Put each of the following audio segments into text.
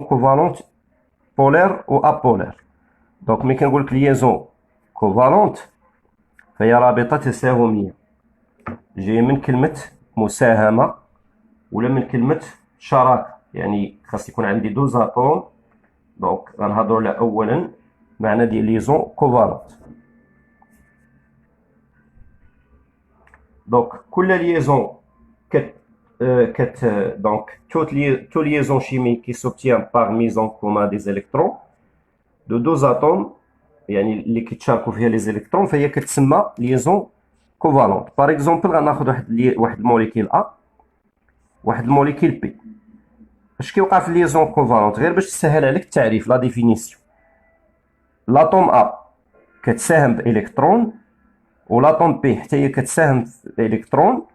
كوفالونت بولير و ابولير. دونك ملي كنقول لك ليزون كوفالونت فهي رابطة تساهمية، جاية من كلمة مساهمة ولا من كلمة شراكة، يعني خاص يكون عندي دوز اتوم. دونك غنهضروا على اولا معنى ديال ليزون كوفالونت. دونك كل ليزون donc toute liaison chimique qui s'obtient par mise en commun des électrons de deux atomes يعني اللي كيتشاركوا فيها لي زيليكترون فهي كتسمى ليزون كوفالونت. باغ اكزومبل غناخذ واحد الموليكيل ا واحد الموليكيل بي. اش كيوقع في ليزون كوفالونت؟ غير باش تسهل عليك التعريف لا ديفينيسيون، لاطوم ا كتساهم بالكترون ولاطوم بي حتى هي كتساهم بالكترون،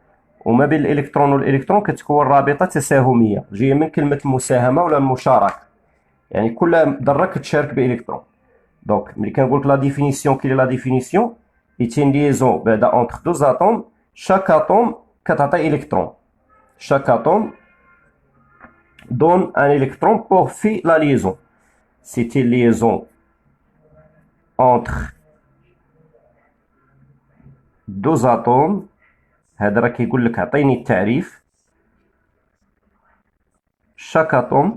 وما بين الالكترون والالكترون كتكون رابطه تساهميه جايه من كلمه المساهمه ولا المشاركه، يعني كل ذره كتشارك بالكترون. دونك ملي كنقول لك لا ديفينيسيون كي لا ديفينيسيون ايتين ليزون بعدا اونتر دوز اتوم، شاك اتوم كتعطي الكترون، chaque atome donne un électron pour faire la liaison. C'est une liaison entre deux atomes. هذا راه كيقول لك عطيني التعريف. chaque atome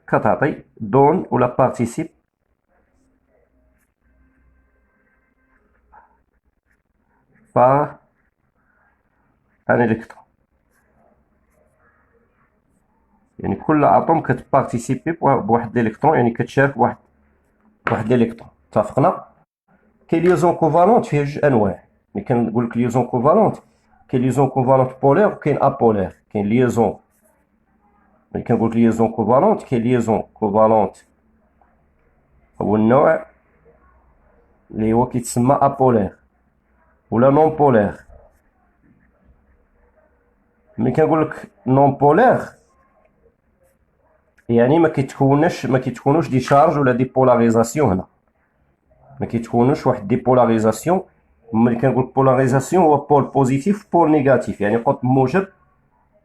كتعطي donne ولا participe par un électron. يعني كل اتوم كتبارتيسيبي بواحد الالكترون، يعني كتشارك بواحد الالكترون. اتفقنا؟ كاين ليزون كوفالونت فيها جوج انواع. ملي كنقول لك ليزون كوفالونت كاين ليزون كوفالونت بولير وكاين ابولير. كاين ليزون ملي كنقول لك ليزون كوفالونت كاين ليزون كوفالونت هو النوع اللي هو كيتسمى ابولير ولا نون بولير. ملي كنقول لك نون بولير يعني ما كيتكونوش دي شارج ولا دي بولاريزاسيون. هنا ما كيتكونوش واحد دي بولاريزاسيون. ملي كنقول بولاريزاسيون هو بول بوزيتيف بول نيجاتيف، يعني قطب موجب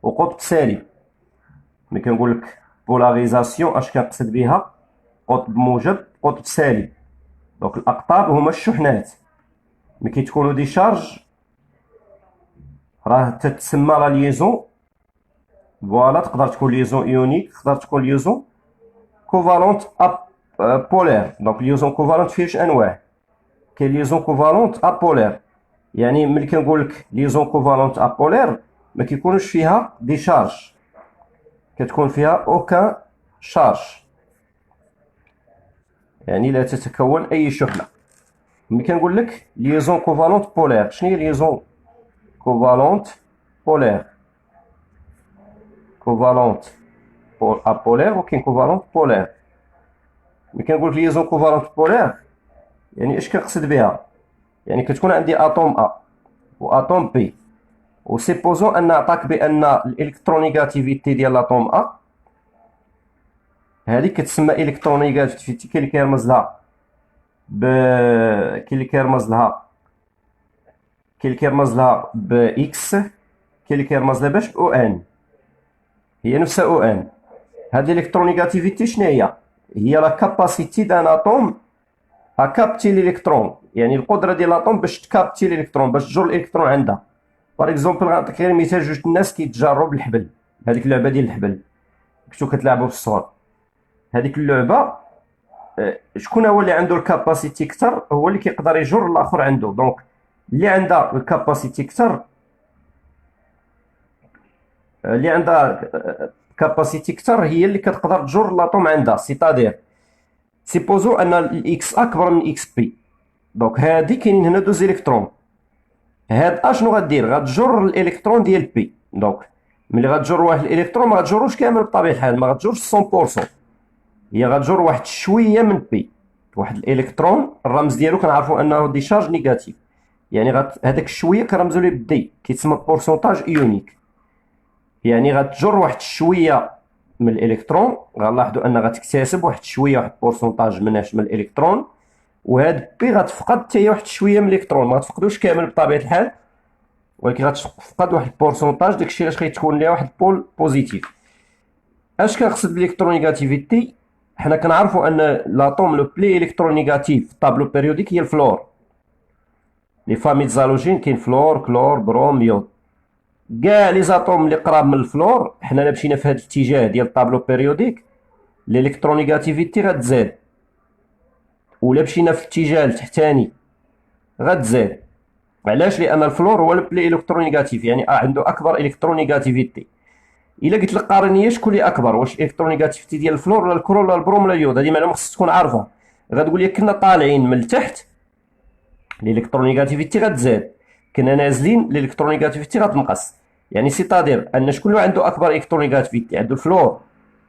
وقطب سالب. ملي كنقول لك بولاريزاسيون اش كنقصد بها؟ قطب موجب قطب سالب. دونك الاقطاب هما الشحنات. ملي كيتكونوا دي شارج راه تتسمى لا ليزون. فوالا تقدر تكون ليزون ايونيك، تقدر تكون ليزون كوفالونت بولير. دونك ليزون كوفالونت فيه جوج انواع. كاين ليزون كوفالونت ابولير، يعني ملي كنقول لك ليزون كوفالونت ابولير ما كيكونوش فيها دي شارج، كتكون فيها اوكان شارج، يعني لا تتكون اي شحنه. ملي كنقول لك ليزون كوفالونت بولير، شنو هي ليزون كوفالونت بولير؟ كوفالونت ابولير وكاين كوفالونت بولير. ملي كنقول لك ليزون كوفالونت بولير يعني اش كنقصد بها؟ يعني كتكون عندي اتوم ا واتوم بي، وسيبوزون ان عطاك بان الالكترونيغاتيفيتي ديال لاتوم ا هذه كتسمى الكترونيغاتيفيتي. كاين اللي كيرمز لها باكس، كاين اللي كيرمز لها باش او ان، هي نفسها او ان. هذه الالكترونيغاتيفيتي شنو هي؟ هي لا كاباسيتي دان اتوم ا كابتي الالكترون، يعني القدره ديال الاتوم باش تكابتي الالكترون، باش تجر الالكترون عندها. باغ اكزومبل غنعطيك غير مثال، جوج الناس كيتجاروا بالحبل، هذيك اللعبه ديال الحبل كنتو كتلعبوا في الصغر. هذيك اللعبه شكون هو اللي عنده الكاباسيتي كثر هو اللي كيقدر يجر الاخر عنده. دونك اللي عندها الكاباسيتي كثر، كاباسيتي كثر هي اللي كتقدر تجر لاطوم عندها. سيتادير سيبوزو ان الاكس اكبر من اكس بي، دونك هادي كاينين هنا دوز الكترون. هاد اشنو غدير؟ غتجر الالكترون ديال بي. دونك ملي غتجر واحد الالكترون ما غتجروش كامل بطبيعه الحال، ما غتجرش 100%، هي غتجر واحد شويه من بي. واحد الالكترون الرمز ديالو كنعرفوا انه ديشارج نيجاتيف، يعني هذاك الشويه كنرمزو ليه بدي، كيتسمى بورسونتاج ايونيك. يعني غتجر واحد شويه من الالكترون، غنلاحظوا ان غتكتسب واحد شويه، واحد بورسونتاج من الالكترون، وهاد بي غتفقد حتى هي واحد شويه من الالكترون، ما غتفقدوش كامل بطبيعه الحال، ولكن غتفقد واحد البورسونتاج، داكشي علاش غيتكون ليها واحد البول بوزيتيف. اش كنقصد بالالكترونيغاتيفيتي؟ حنا كنعرفوا ان لاطوم لو بلي الكترونيغاتيف في الطابلو بيريوديك هي الفلور. لي فامي زالوجين كاين فلور، كلور، بروم، يود. كاع لي زاتوم اللي قراب من الفلور، حنا الا مشينا في هذا الاتجاه ديال الطابلو بيريوديك الالكترونيغاتيفيتي غتزاد، ولا مشينا في الاتجاه التحتاني غتزاد. علاش؟ لان الفلور هو البلي الكترونيغاتيف، يعني عنده اكبر الكترونيغاتيفيتي. الا قلت لك قارن لي شكون اللي اكبر، واش الالكترونيغاتيفيتي ديال الفلور ولا الكرول ولا البروم ولا اليود؟ هذه معلومه خصك تكون عارفها. غتقول لي كنا طالعين من التحت الالكترونيغاتيفيتي غتزاد، كنا نازلين الالكترونيغاتيفيتي غتنقص. يعني سيتادير ان شكون اللي عنده اكبر الكترونيغاتيفيتي؟ عنده الفلور،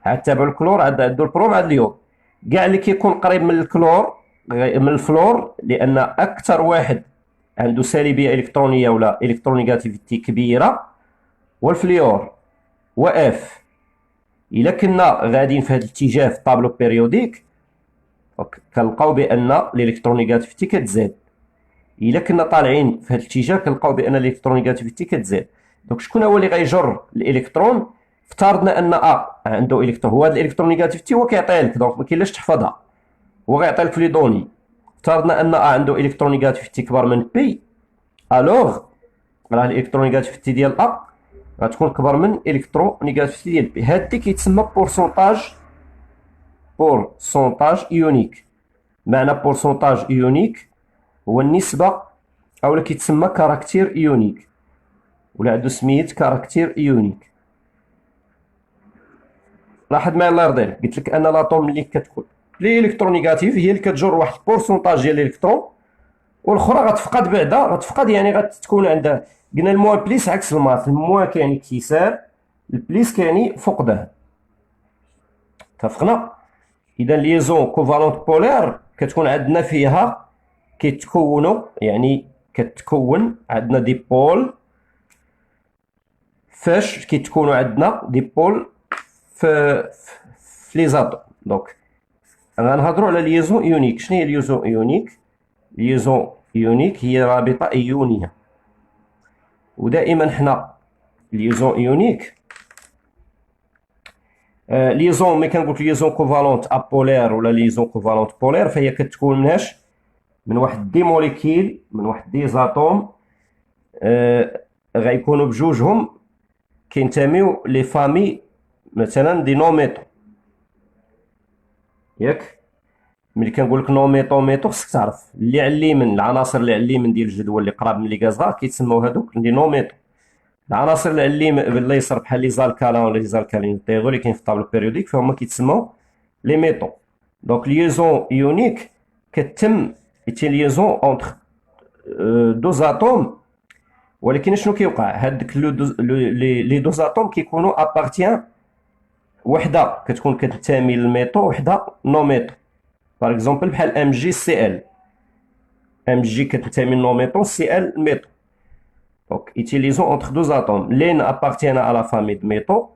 عاد تابع الكلور، عاد عنده البروم، عاد اليود. كاع اللي كيكون قريب من الكلور من الفلور، لان اكثر واحد عنده سالبيه الكترونيه ولا الكترونيغاتيفيتي كبيره هو الفليور واف. الا كنا غاديين في هذا الاتجاه في الطابلو بيريوديك كنلقاو بان الالكترونيغاتيفيتي كتزاد. الا كنا طالعين في هذا الاتجاه كنلقاو بان الالكترونيغاتيفيتي كتزاد. دونك شكون هو اللي غيجر الالكترون؟ افترضنا ان عنده الكترون، هو هذا الالكترونيغاتيفيتي هو كيعطيه لك، دونك ما كاين لاش تحفظها، هو غيعطي لك في لي دوني. افترضنا ان عنده الكترونيغاتيفيتي كبر من بي، الوغ راه الالكترونيغاتيفيتي ديال غتكون كبر من الكترونيغاتيفيتي ديال بي. هادي كيتسمى بورسونتاج ايونيك. معنى بورسونتاج ايونيك هو النسبة، اولا كيتسمى كاركتير ايونيك، ولا عندو سميت كاركتير ايونيك. لاحظ معايا الله يرضي عليك، قلت لك ان لاطوم اللي كتكون لي الكترونيغاتيف هي اللي كتجر واحد البورسونتاج ديال الالكترون، والاخرى غتفقد بعدا، غتفقد يعني غتكون عندها. قلنا الموا بليس عكس الماس، الموا كيعني اكتساب، البليس كيعني فقدان. اتفقنا؟ اذا ليزون كوفالونت بولير كتكون عندنا فيها كيتكونوا، يعني كتكون عندنا دي بول. فاش كيتكونوا عندنا دي بول في لي زاتوم. دونك غنهضروا على ليزون ايونيك. شنو هي ليزون ايونيك؟ ليزون ايونيك هي رابطه ايونيه، ودائما حنا ليزون ايونيك ليزون ملي كنقول ليزون كوفالونت ابولير ولا ليزون كوفالونت بولير، فهي كتكون مناش من واحد دي موليكيل، من واحد دي زاتوم غيكونوا بجوجهم كينتميو لي فامي مثلا دي نوميتو. ياك ملي كنقول لك نوميتو خصك تعرف اللي على اليمين، العناصر اللي على اليمين ديال الجدول اللي قراب من لي غازغا كيتسموا هذوك لي نوميتو. العناصر اللي على اليمين باليسار بحال لي زالكالان ولا لي زالكالين طيغو اللي كاين في الطابلو بيريوديك فهما كيتسموا لي ميتو. دونك ليزون ايونيك كتم ليزون اونتر دو زاتوم، ولكن شنو كيوقع؟ هادوك لي دو زاتوم كيكونوا ابارتيان، وحده كتكون كتنتمي للميتو وحده نو ميتو. باغ اكزومبل بحال ام جي سي ال، ام جي كتنتمي لنو ميتو، سي ال ميتو. دونك utilisons entre deux atomes, l'un appartient à la famille de métaux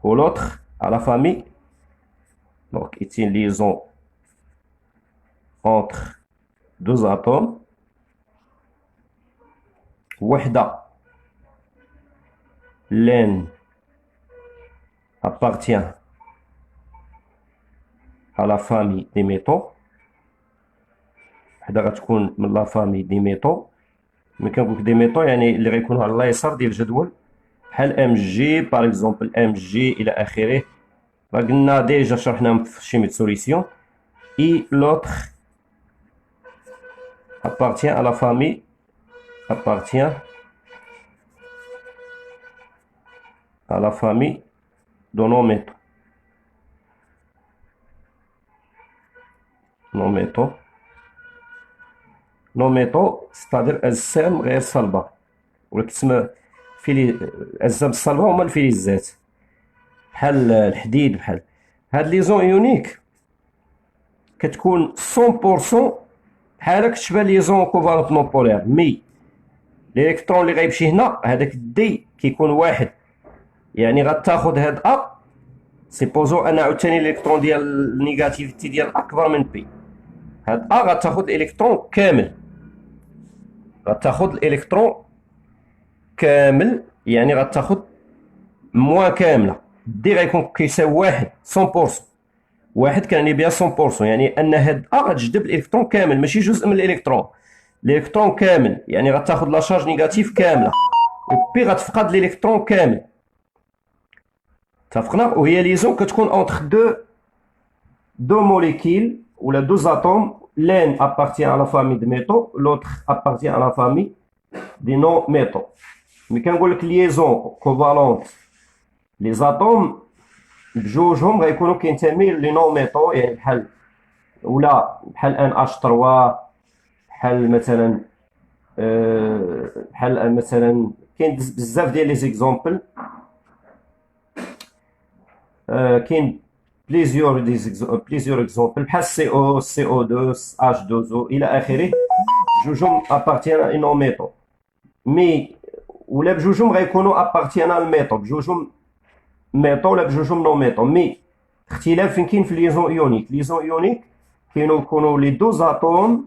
ou l'autre à la famille. Donc utilisons entre deux atomes, وحده l'un appartient à la famille des métaux، وحده غتكون من لا فامي دي ميتو. ملي كنقولك دي ميتو يعني اللي غيكونوا على اليسار ديال الجدول، بحال ام جي باغ اكزومبل، ام جي الى اخره. راه قلنا ديجا شرحناهم في شيمي سوليسيون. اي لوتر appartient à la famille de nos métaux. nos métaux c'est-à-dire اجسام غير صلبه، ولا كتسمى اجسام الصلبه هما الفلزات بحال الحديد. بحال هاد لي زون ايونيك كتكون 100% بحالك تشبه لي زون كوفالونت نون بولير، مي الالكترون اللي غيمشي هنا هذاك الدي كيكون واحد. يعني غتاخد هاد سيبوزو ان عاوتاني الالكترون ديال النيجاتيفيتي ديال اكبر من بي، هاد غتاخد الالكترون كامل، غتاخد الالكترون كامل يعني غتاخد موان كامله، دي غيكون كيساوي واحد 100%. واحد كيعني بها 100%، يعني ان هاد ا غتجذب الالكترون كامل ماشي جزء من الالكترون. الالكترون كامل يعني غتاخد لا شارج نيجاتيف كامله، و بي غتفقد الالكترون كامل. اتفقنا؟ وهي ليزون كتكون اونتر دو موليكيل ولا دو اتوم. l'un appartient à la famille de métaux, l'autre appartient à la famille des non-métaux. ملي كنقول لك ليزون كوفالونت لي زاتوم بجوجهم غيكونوا كينتميو لي نون ميتو، يعني بحال ولا بحال ان اش 3، بحال مثلا بحال مثلا كاين بزاف ديال لي زيكزامبل. كاين بليزيور اكزومبل بحال سي او، سي او 2، اش 2 او الى اخره. جوجهم ابارتيان ان نون ميتو، مي ولا بجوجهم غيكونوا ابارتيان الميتو، بجوجهم ميتو ولا بجوجهم نون ميتو. مي اختلاف فين كاين في ليزون ايونيك. ليزون ايونيك كيكونوا لي دو اتوم،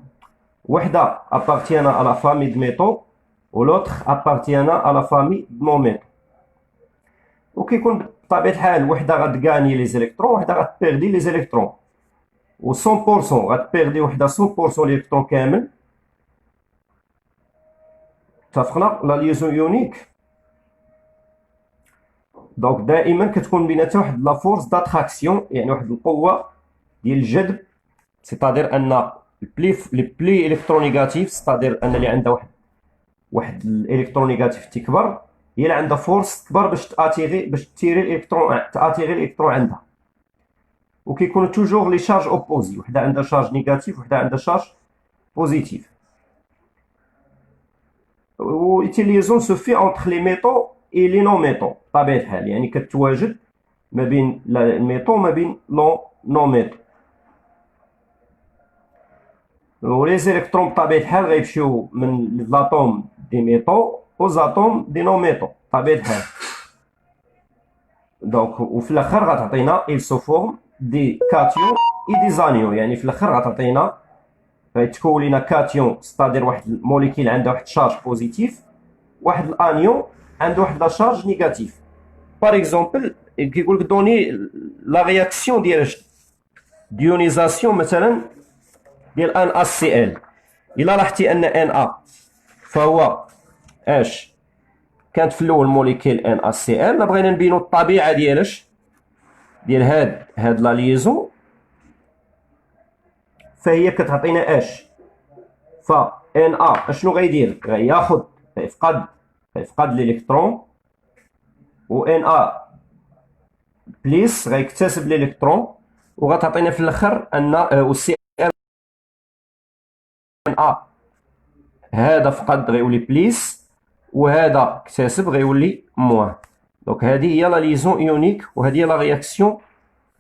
وحده ابارتيان على فامي د ميتو ولوتر ابارتيان على فامي د نون ميتو. وكيكون بطبيعه الحال وحده غتغاني لي زيليكترون، وحده غتبيردي لي زيليكترون، و 100% غتبيردي وحده 100% الالكترون كامل. اتفقنا؟ لا ليزون يونيك دونك دائما كتكون بيناتها واحد لا فورس داتراكسيون، يعني واحد القوه ديال الجذب. سيتادير ان لي بلي الكترونيغاتيف، سيتادير ان اللي عندها واحد الالكترونيغاتيف تكبر، هي اللي عندها فورس تكبر باش تيري الالكترون عندها. وكيكونوا توجور لي شارج اوبوزي، وحده عندها شارج نيجاتيف وحده عندها شارج بوزيتيف. و ليزون سو في اونتر لي ميتو اي لي نون ميتو بطبيعه الحال، يعني كتواجد ما بين الميتو وما بين نون ميتو. ولي زيليكترون بطبيعه الحال غيمشيو من لاتوم دي ميتو او زاتوم دي نون ميتو بطبيعه الحال. دونك وفي الاخر غتعطينا il se forme دي كاتيون اي دي زانيون، يعني في الاخر غتعطينا غيتكون لينا كاتيون، ستادير واحد الموليكيل عندها واحد الشارج بوزيتيف، واحد الانيون عنده واحد لا شارج نيجاتيف. باغ اكزومبل كيقول لك دوني لا رياكسيون ديال ديونيزاسيون مثلا ديال ان اس سي ال. الا لاحظتي ان ان ا فهو اش كانت في الاول موليكيل ان اس سي ال، بغينا نبينوا الطبيعه ديالاش ديال هاد لا ليزون، فهي كتعطينا اش. ف ان ا اشنو غيدير؟ غياخد غيفقد الالكترون، و ان ا بليس غيكتسب الالكترون، وغتعطينا في الاخر ان و سي ال ان ا هذا فقد غيولي بليس، وهذا اكتسب غيولي موان. دونك هذه هي لا ليزون ايونيك، وهذه هي لا رياكسيون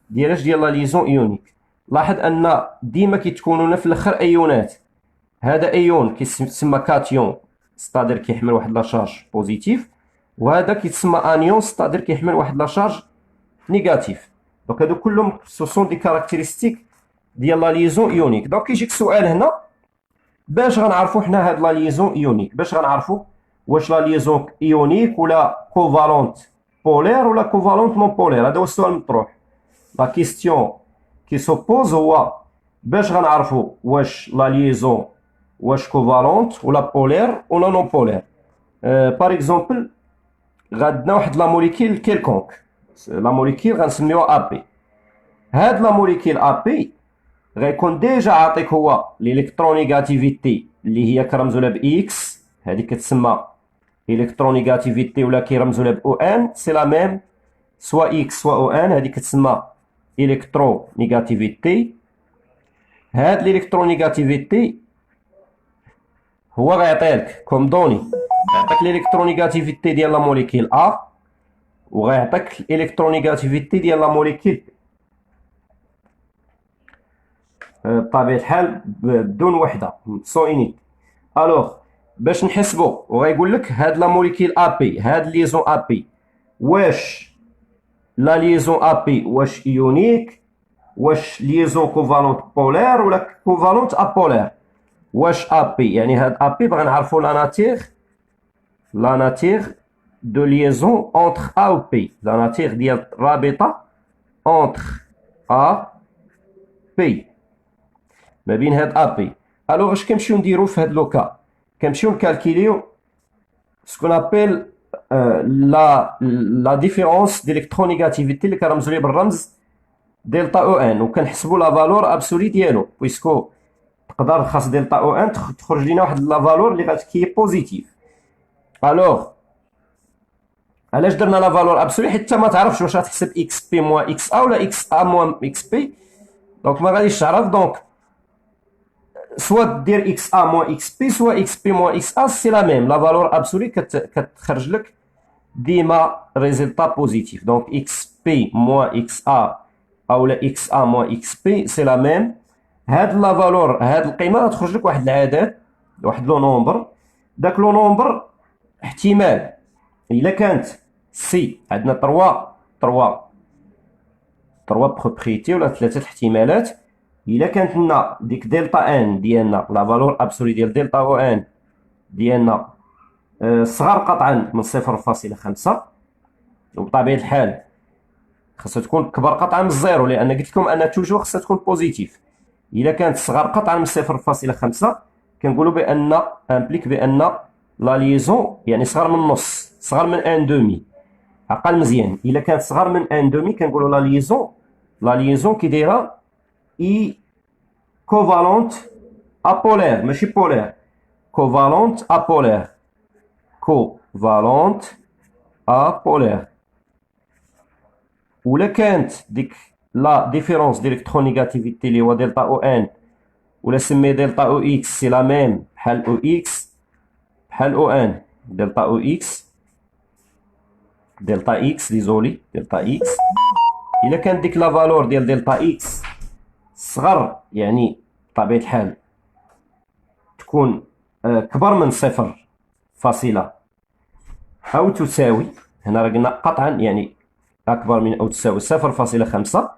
ديال لا ليزون ايونيك. لاحظ ان ديما كيتكونوا في الاخر ايونات. هذا ايون كيتسمى كاتيون، ستادير كيحمل واحد لا شارج بوزيتيف، وهذا كيتسمى انيون، ستادير كيحمل واحد لا شارج نيجاتيف. دونك هادو كلهم سوسون دي كاركتيرستيك ديال لا ليزون ايونيك. دونك كيجيك سؤال هنا، باش غنعرفوا حنا هاد لا ليزون ايونيك؟ باش غنعرفوا واش لا ليزون ايونيك ولا كوفالونت بولير ولا كوفالونت نون بولير؟ هذا هو السؤال المطروح. لا كيستيون كي سوبوز هو باش غنعرفوا واش لا ليزون واش كوفالونت ولا بولير ولا نون بولير. باغ اكزومبل غادنا واحد لا موليكيل كيلكونك، لا موليكيل غنسميوها ا بي. هاد لا موليكيل ا بي غيكون ديجا عاطيك هو الالكترونيغاتيفيتي اللي هي كرمزوا لها باكس، هذه كتسمى الكترونيغاتيفيتي، ولا كيرمزوا لها او ان، سي لا ميم، سوا اكس سوا او ان، هذه كتسمى الكترونيغاتيفيتي. هاد الالكترونيغاتيفيتي هو غيعطيك كوم دوني، يعطيك الالكترونيغاتيفيتي ديال لا موليكيل ا، وغيعطيك الالكترونيغاتيفيتي ديال لا موليكيل بطبيعه الحال بدون وحده سو انيت. الوغ باش نحسبوا، وغيقول لك هاد لا موليكيل ا بي، هاد ليزون ا بي، واش لا ليزون ا بي واش ايونيك، واش ليزون كوفالونت بولير ولا كوفالونت ابولير. واش ا بي يعني هاد ا بي بغا نعرفوا لا لا ناتير دو ليزون اونتر ا و بي، لا ناتير ديال رابطه اونتر ا بي، ما بين هاد ا بي. الوغ اش كنمشيو نديرو في هاد لوكا؟ كنمشيو نكالكيليو سكون ابيل لا ديفيرونس ديليكترونيغاتيفيتي اللي كنرمزو ليه بالرمز دلتا او ان، وكنحسبو لا فالور ابسولي ديالو، بويسكو تقدر خاص دلتا او ان تخرج لينا واحد لا فالور اللي كي بوزيتيف. الوغ علاش درنا لا فالور ابسولي؟ حيت ما تعرفش واش غتحسب اكس بي موان اكس ا ولا اكس ا موان اكس بي، دونك ما غاديش تعرف. دونك سوا دير اكس ا موان اكس بي سوا اكس بي موان اكس ا، سي لا ميم لا فالور ابسولي كتخرج لك ديما ريزلتا بوزيتيف. دونك اكس بي موان اكس ا اولا اكس ا موان اكس بي سي لا ميم. هاد لا فالور هاد القيمه غتخرج لك واحد العدد، واحد لو نومبر. داك لو نومبر احتمال الا كانت سي، عندنا 3 بروبريتي ولا 3 احتمالات. الا كانت لنا ديك دلتا ان ديالنا لا فالور ابسولي ديال دلتا او ان ديالنا صغر قطعا من 0.5، وبطبيعه الحال خاصها تكون كبر قطعا من الزيرو، لان قلت لكم ان توجور خاصها تكون بوزيتيف. الا كانت صغر قطعا من 0.5 كنقولوا بان امبليك بان لا ليزون يعني صغر من النص، صغر من ان دومي، عقل مزيان. الا كانت صغر من ان دومي كنقولوا لا ليزون كي دايره اي كوفالونت ابولير، ماشي بولير، كوفالونت ابولير، كوفالونت ابولير. ولا كانت ديك لا ديفيرونس ديليكترونيغاتيفيتي اللي هو دلتا او ان ولا سميه دلتا او اكس سي لا ميم بحال او اكس بحال او ان، دلتا او اكس دلتا اكس ديزولي دلتا اكس. الا كانت ديك لا فالور ديال دلتا اكس صغر، يعني بطبيعه الحال تكون كبر من 0 او تساوي، هنا راه قلنا قطعا يعني اكبر من او تساوي 0.5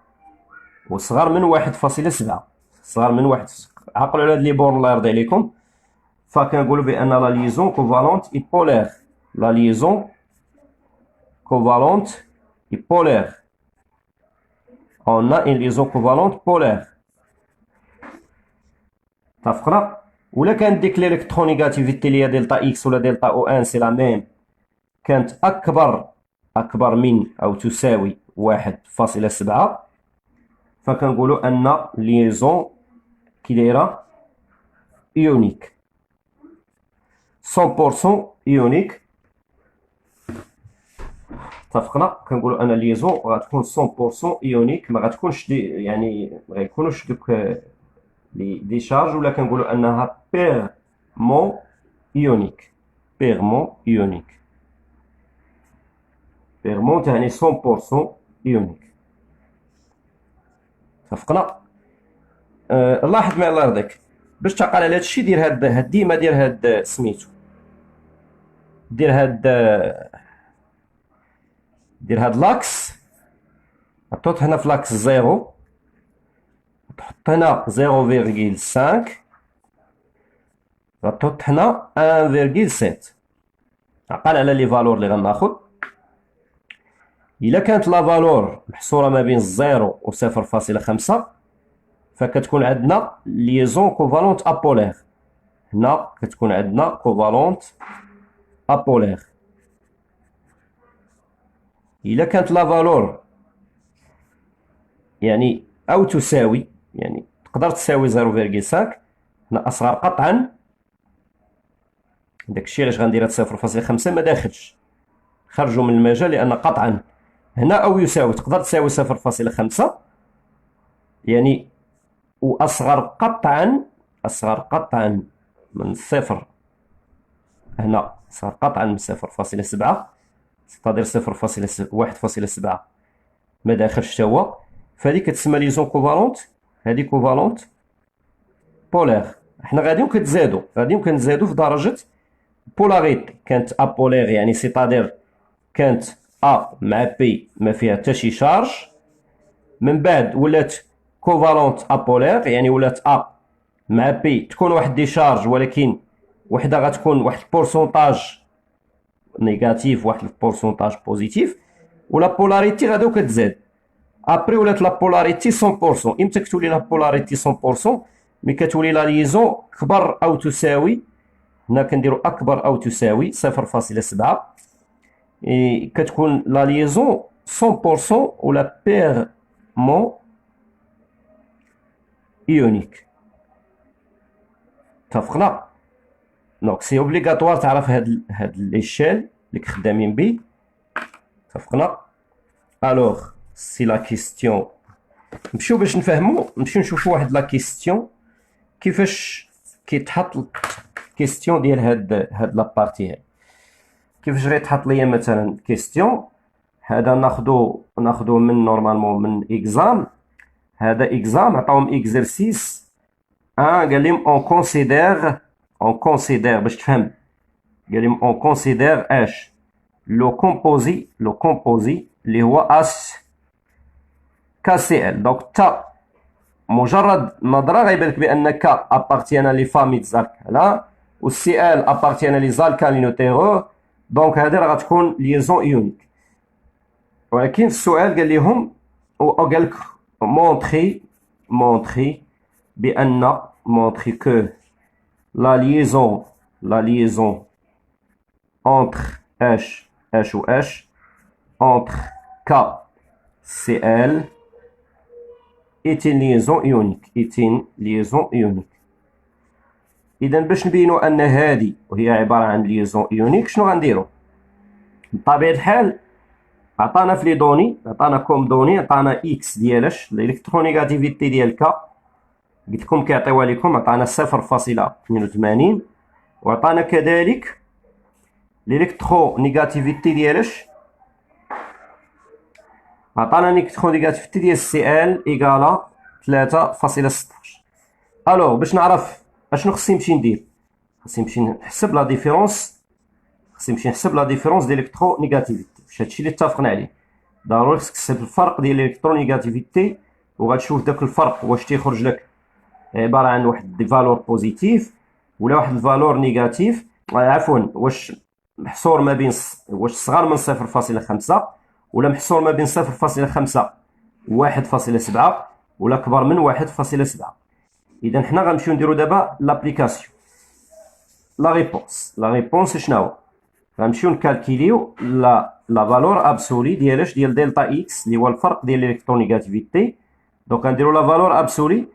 وصغر من 1.7، صغر من 1. عقلوا على هاد لي بورن الله يرضي عليكم. فكنقولوا بان لا ليزون كوفالونت اي بولير، لا ليزون كوفالونت اي بولير، on a une liaison covalente polaire. اتفقنا؟ ولا كانت ديك الالكترونيغاتيفيتي اللي هي دلتا اكس ولا دلتا او ان سي لا ميم كانت اكبر من او تساوي 1.7، فكنقولوا ان ليزون كي دايره يونيك 100% يونيك. اتفقنا؟ كنقولوا ان ليزون غتكون 100% يونيك، ما غتكونش يعني ما غيكونوش دوك دي شارج، ولا كنقولوا انها بيرمون يونيك، بيرمون يونيك، بيرمون تعني 100% يونيك. اتفقنا؟ لاحظ معايا الله يرضيك، باش تعقل على هادشي دير هاد ديما دير هاد سميتو، دير هاد لاكس، غتحط هنا في لاكس 0، تحط هنا 0.5، غتحط هنا 1.7. عقل على لي فالور اللي غناخد. الا كانت لا فالور محصوره ما بين الزيرو و 0.5 فكتكون عندنا ليزون كوفالونت ابولير، هنا كتكون عندنا كوفالونت ابولير. الا كانت لا فالور يعني او تساوي، يعني تقدر تساوي 0.5، هنا اصغر قطعا، داكشي علاش غندير هاد 0.5 ما داخلش، خرجوا من المجال، لان قطعا هنا او يساوي تقدر تساوي 0.5 يعني، واصغر قطعا من صفر، هنا اصغر قطعا من 0.7 ستادير 1.7 ما داخلش حتى هو، فهادي كتسمى ليزون كوفالونت، هادي كوفالونت بولير. حنا غاديين كنتزادو في درجه بولاريتي. كانت ابولير يعني سيتادير كانت ا مع بي ما فيها حتى شي شارج، من بعد ولات كوفالونت ابولير يعني ولات ا مع بي تكون واحد دي شارج، ولكن وحده غتكون واحد البورسونتاج نيجاتيف واحد البورسونتاج بوزيتيف، ولا بولاريتي غادي كتزاد. ابري ولات لا بولاريتي 100%. امتى كتولي لا بولاريتي 100%؟ ملي كتولي لا ليزون كبر او تساوي، هنا كنديرو اكبر او تساوي 0.7، كتكون لا ليزون 100% ولا بيرمون ايونيك. اتفقنا؟ دونك سي اوبليغاتوار تعرف هاد ليشيل اللي خدامين بيه. اتفقنا؟ الوغ سي لا كيستيون، نمشيو باش نفهمو، نمشيو نشوفو واحد لا كيستيون كيفاش كيتحط كيستيون ديال هاد لا بارتي هادي. كيفاش غيتحط ليا مثلا كيستيون هذا ناخدو من نورمالمون من اكزام. هذا اكزام عطاهم اكزرسيس قال لهم اون كونسيدير باش تفهم، قال لهم اون كونسيدير اش لو كومبوزي اللي هو اس كا سي ال. دونك تا مجرد نظره غيبان لك بان كا ابارتيان لي فامي زالكالا و سي ال ابارتيان لي زالكالينوتيرو، دونك هذه راه غتكون ليزون ايونيك. ولكن السؤال قال لهم قال لك مونتري بان مونتري كو لا ليزون entre H ou H entre K Cl est une liaison ionique. إذا باش نبينو أن هذه وهي عبارة عن ليزون ايونيك شنو غنديرو؟ بطبيعة الحال عطانا في لي دوني، عطانا كوم دوني، عطانا إكس ديالاش الإلكترونيغاتيفيتي ديال ك، قلت لكم كيعطيوها لكم، عطانا 0.82 وعطانا كذلك الإلكترونيغاتيفيتي ديالاش، عطانا الإلكترونيغاتيفيتي ديال سي ال إيكالا 3.16. ألوغ باش نعرف اشنو خصني نمشي ندير، خصني نمشي نحسب لا ديفيرونس، ديال الإلكترونيغاتيفيتي. واش هادشي اللي اتفقنا عليه؟ ضروري خصك تحسب الفرق ديال الإلكترونيغاتيفيتي، وغتشوف داك الفرق واش تيخرج لك عبارة عن واحد دي فالور بوزيتيف ولا واحد الفالور نيجاتيف، عفوا واش محصور ما بين واش صغر من 0.5 ولا محصور ما بين 0.5 و 1.7 ولا كبر من 1.7. اذا حنا غنمشيو نديرو دابا لابليكاسيون. لا ريبونس شنو هو؟ غنمشيو نكالكيليو لا فالور ابسولي ديال ديال دلتا اكس اللي هو الفرق ديال الالكترونيغاتيفيتي. دونك غنديرو لا فالور ابسولي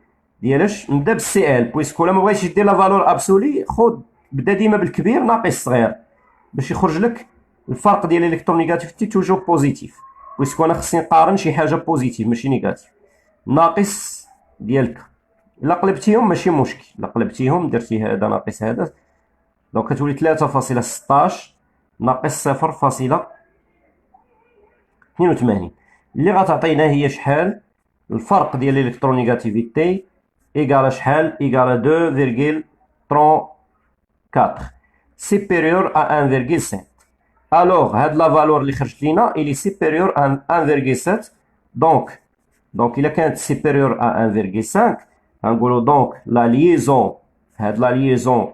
ديالاش، نبدا بالسي ال بويسكو لا ما بغيتيش دير لا فالور ابسولي خذ بدا ديما بالكبير ناقص الصغير باش يخرج لك الفرق ديال الالكترونيغاتيفيتي توجور بوزيتيف، بويسكو انا خصني نقارن شي حاجه بوزيتيف ماشي نيجاتيف. ناقص ديالك الا قلبتيهم ماشي مشكل، الا قلبتيهم درتي هذا ناقص هذا، دونك كتولي 3.16 ناقص 0.82 اللي غتعطينا هي شحال؟ الفرق ديال الالكترونيغاتيفيتي إيكالا شحال؟ إيكالا 2.34 سيبيريور ا 1.5. الوغ هاد لا فالور اللي خرجت لينا إلي سيبيريور ا 1.7، دونك إلا كانت سيبيريور ا 1.5 غنقولو دونك لا ليزون، هاد لا ليزون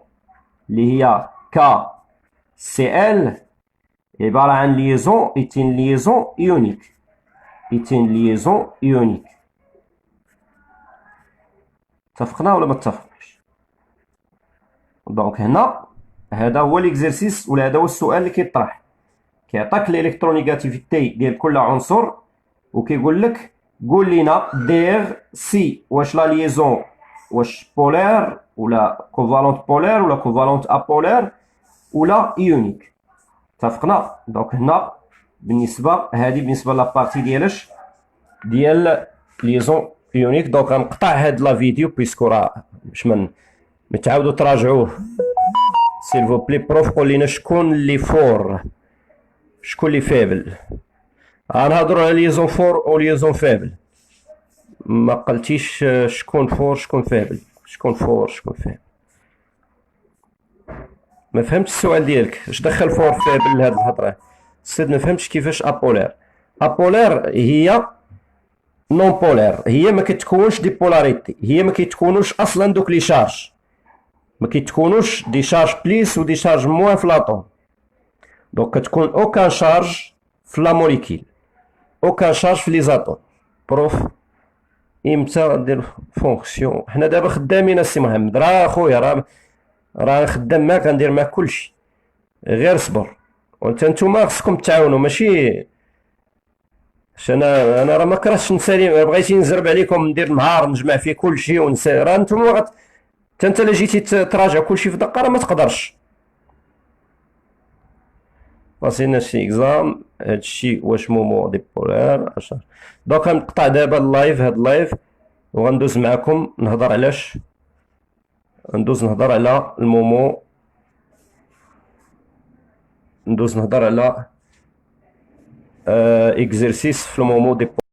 اللي هي كا سي ال عبارة عن ليزون إيتين ليزون ايونيك. اتفقنا ولا ما اتفقناش؟ دونك هنا هذا هو ليكزرسيس ولا هذا هو السؤال اللي كيطرح، كيعطيك الالكترونيغاتيفيتي ديال كل عنصر وكيقول لك قول لينا دير سي واش لا ليزون واش بولير ولا كوفالونت بولير ولا كوفالونت ابولير ولا ايونيك. اتفقنا؟ دونك هنا بالنسبه لابارتي ديال ليزون ايونيك. دونك غنقطع هاد لا فيديو بيسكو راه باش متعاودوا تراجعوه. سيل فو بلي بروف قول لينا شكون اللي فور شكون اللي فابل. غنهضروا على ليزون فور او ليزون فابل، ما قلتيش شكون فور شكون فابل. ما فهمتش السؤال ديالك، اش دخل فور فابل لهاد الهضره؟ السيد ما فهمتش كيفاش ابولير هي نون بولير، هي ما كتكونش دي بولاريتي، هي ما كيتكونوش اصلا دوك لي شارج، ما كيتكونوش دي شارج بليس ودي شارج موان في لاطوم. دونك كتكون اوكان شارج في لا موليكيل، اوكان شارج في لي زاتوم. بروف امتى غدير فونكسيون؟ حنا دابا خدامين السي محمد، راه خويا راه خدام معاك، غندير معاك كلشي، غير صبر. وانت نتوما خصكم تعاونوا، ماشي انا راه ما كرهتش نسالي، بغيتي نزرب عليكم ندير نهار نجمع فيه كلشي ونسى، راه نتوما انت الا جيتي تراجع كلشي في دقه راه ما تقدرش. فاصلنا شي اكزام، هادشي واش مومو دي بولار 10. دونك غنقطع دابا اللايف، هاد اللايف، وغندوز معاكم نهضر علاش، ندوز نهضر على المومو، ندوز نهضر على اكزرسيس في المومو دي